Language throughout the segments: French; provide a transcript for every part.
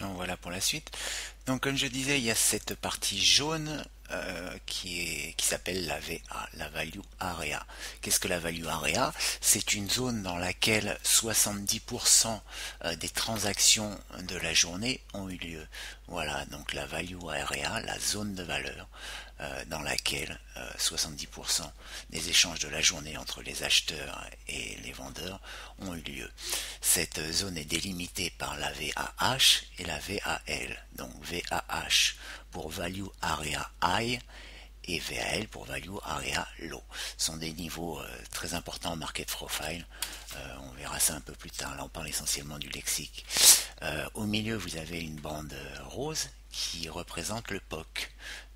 Donc voilà pour la suite. Donc comme je disais, il y a cette partie jaune qui s'appelle la VA, la Value Area. Qu'est-ce que la Value Area? C'est une zone dans laquelle 70% des transactions de la journée ont eu lieu. Voilà, donc la Value Area, la zone de valeur dans laquelle 70% des échanges de la journée entre les acheteurs et les vendeurs ont eu lieu. Cette zone est délimitée par la VAH et la VAL. Donc VAH pour Value Area High et VAL pour Value Area Low. Ce sont des niveaux très importants en market profile. On verra ça un peu plus tard. Là, on parle essentiellement du lexique. Au milieu, vous avez une bande rose qui représente le POC,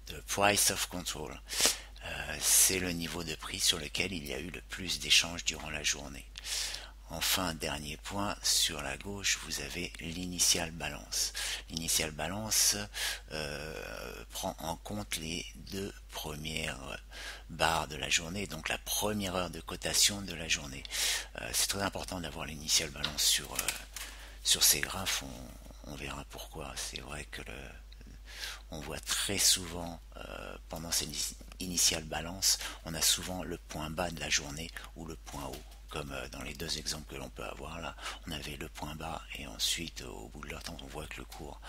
the Price of Control. C'est le niveau de prix sur lequel il y a eu le plus d'échanges durant la journée. Enfin, dernier point, sur la gauche, vous avez l'initial balance. L'initial balance prend en compte les deux premières barres de la journée, donc la première heure de cotation de la journée. C'est très important d'avoir l'initial balance sur ces graphes, on verra pourquoi. C'est vrai que on voit très souvent pendant ces initial balance, on a souvent le point bas de la journée ou le point haut. Comme dans les deux exemples que l'on peut avoir là, on avait le point bas et ensuite au bout de leur temps on voit que le cours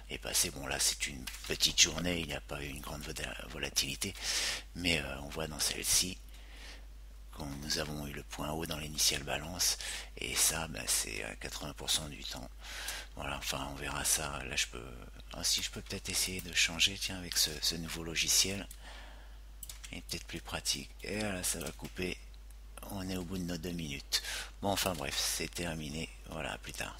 est passé. Bon là c'est une petite journée, il n'y a pas eu une grande volatilité, mais on voit dans celle-ci quand nous avons eu le point haut dans l'initial balance et ça c'est à 80% du temps. Voilà, enfin on verra ça. Là je peux, si je peux peut-être essayer de changer, tiens, avec ce nouveau logiciel, il est peut-être plus pratique. Et là ça va couper. On est au bout de nos 2 minutes. Bon, enfin bref, c'est terminé. Voilà, à plus tard.